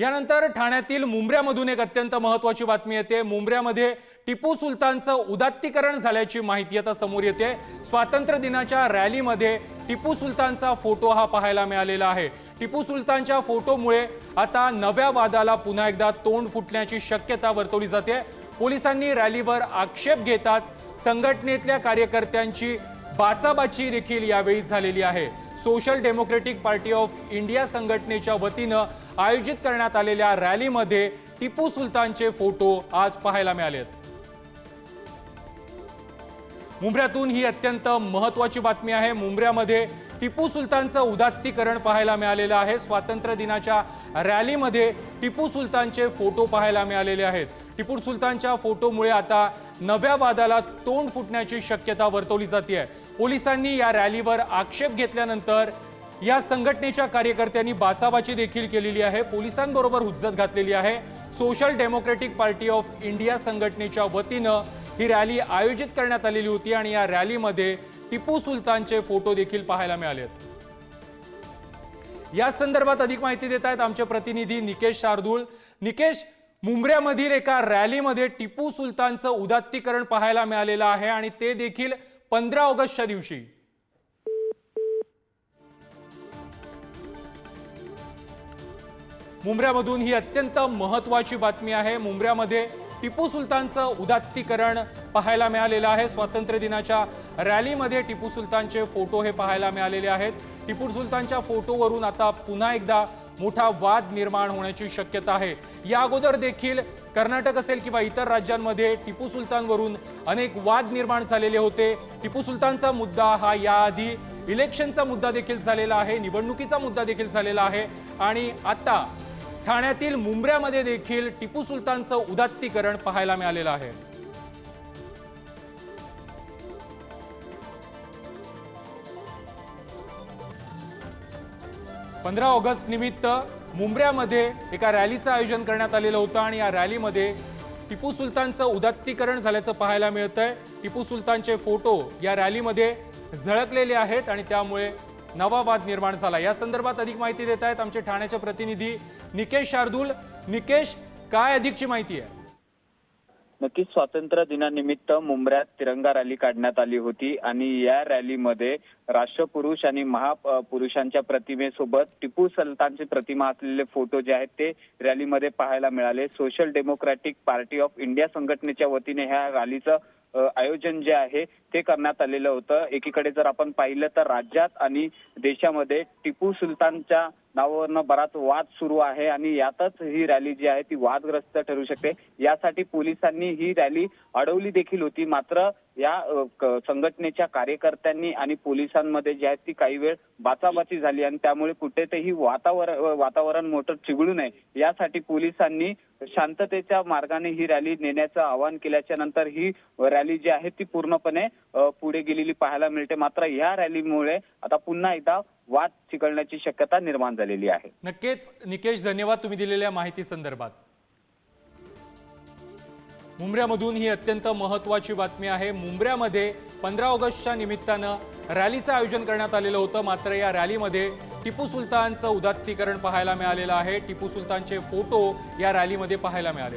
यानंतर ठाण्यातील मुंब्र्यामधून एक अत्यंत महत्त्वाची बातमी येते। मुंब्र्यामध्ये टिपू सुलतानचं उदात्तीकरण झाल्याची माहिती आता समोर येते। स्वातंत्र्य दिनाच्या रॅलीमध्ये टिपू सुलतानचा फोटो हा पाहायला मिळालेला आहे। टिपू सुलतानच्या फोटोमुळे आता नव्या वादाला पुन्हा एकदा तोंड फुटण्याची शक्यता वर्तवली जाते। पोलिसांनी रॅलीवर आक्षेप घेताच संघटनेतल्या कार्यकर्त्यांची बाचाबाची देखील यावेळी झालेली आहे। Social democratic party of India संघटनेच्या वतीनं आयोजित करण्यात आलेल्या रॅलीमध्ये टिपू सुलतानचे फोटो आज पाहायला मिळालेत। मुंब्र्यातून ही अत्यंत महत्त्वाची बातमी आहे। मुंब्र्यामध्ये टिपू सुलतानचं उदात्तीकरण पाहायला मिळालेलं आहे। स्वातंत्र्य दिनाच्या रॅलीमध्ये टिपू सुलतानचे फोटो पाहायला मिळालेले आहेत। टिपू सुलतानच्या फोटोमुळे आता नव्या वादाला तोंड फुटण्याची शक्यता वर्तवली जाते। पोलिसांनी या रॅलीवर आक्षेप घेतल्यानंतर या संघटनेच्या कार्यकर्त्यांनी बाचाबाची देखील केलेली आहे। पोलिसांबरोबर हुज्जत घातलेली आहे। Social democratic party of India संघटनेच्या वतीनं ही रॅली आयोजित करण्यात आलेली होती आणि या रॅलीमध्ये टिपू सुलतानचे फोटो देखील पाहायला मिळालेत। या संदर्भात अधिक माहिती देत आहेत आमचे प्रतिनिधी निकेश शार्दूल। निकेश, मुंब्र्यामधील एका रॅलीमध्ये टिपू सुलतानचं उदात्तीकरण पाहायला मिळालेलं आहे आणि ते देखील 15 ऑगस्टच्या दिवशी। मुंब्र्यामधून ही अत्यंत महत्त्वाची बातमी आहे। मुंब्र्यामध्ये टिपू सुलतानचं उदात्तीकरण पाहायला मिळालेलं आहे। स्वातंत्र्य दिनाच्या रॅलीमध्ये टिपू सुलतानचे फोटो हे पाहायला मिळालेले आहेत। टिपू सुलतानच्या फोटोवरून आता पुन्हा एकदा मोठा वाद निर्माण होण्याची शक्यता आहे। या अगोदर देखील कर्नाटक असेल किंवा इतर राज्यांमध्ये टिपू सुलतानवरून अनेक वाद निर्माण झालेले होते। टिपू सुलतानचा मुद्दा हा याआधी इलेक्शनचा मुद्दा देखील झालेला आहे, निवडणुकीचा मुद्दा देखील झालेला आहे आणि आता ठाण्यातील मुंब्र्यामध्ये देखील टिपू सुलतानचं उदात्तीकरण पाहायला मिळालेलं आहे। पंधरा ऑगस्ट निमित्त मुंब्र्यामध्ये एका रॅलीचं आयोजन करण्यात आलेलं होतं आणि या रॅलीमध्ये टिपू सुलतानचं उदात्तीकरण झाल्याचं पाहायला मिळतंय। टिपू सुलतानचे फोटो या रॅलीमध्ये झळकलेले आहेत आणि त्यामुळे नवा वाद निर्माण झाला। या संदर्भात अधिक माहिती देत आहेत आमचे ठाण्याचे प्रतिनिधी निकेश शार्दूल। निकेश, काय अधिकची माहिती आहे? नक्कीच स्वातंत्र्य दिनानिमित्त मुंब्र्यात तिरंगा रॅली काढण्यात आली होती आणि या रॅलीमध्ये राष्ट्रपुरुष आणि महापुरुषांच्या प्रतिमेसोबत टिपू सुलतानची प्रतिमा असलेले फोटो जे आहेत ते रॅलीमध्ये पाहायला मिळाले। Social democratic party of India संघटनेच्या वतीने ह्या रॅलीचं आयोजन जे आहे ते करण्यात आलेलं होतं। एकीकडे जर आपण पाहिलं तर राज्यात आणि देशामध्ये टिपू सुलतानच्या नावावरनं बराच वाद सुरू आहे आणि यातच ही रॅली जी आहे ती वादग्रस्त ठरू शकते। यासाठी पोलिसांनी ही रॅली अडवली देखील होती, मात्र या संघटनेच्या कार्यकर्त्यांनी आणि पोलिसांमध्ये जी आहे ती काही वेळ बाचाबाची झाली आणि त्यामुळे कुठेतरी वातावरण मोठं चिघळू नये यासाठी पोलिसांनी शांततेच्या मार्गाने ही रॅली नेण्याचं आवाहन केल्याच्या नंतर ही रॅली जी आहे ती पूर्णपणे पुढे गेलेली पाहायला मिळते। मात्र या रॅलीमुळे आता पुन्हा एकदा वाद चिघळण्याची शक्यता निर्माण झालेली आहे। नक्कीच निकेश, धन्यवाद तुम्ही दिलेल्या माहिती संदर्भात। मुंब्र्यामधून ही अत्यंत महत्त्वाची बातमी आहे। मुंब्र्यामध्ये 15 ऑगस्टच्या निमित्तानं रॅलीचं आयोजन करण्यात आलेलं होतं, मात्र या रॅलीमध्ये टिपू सुलतानचं उदात्तीकरण पाहायला मिळालेलं आहे। टिपू सुलतानचे फोटो या रॅलीमध्ये पाहायला मिळाले।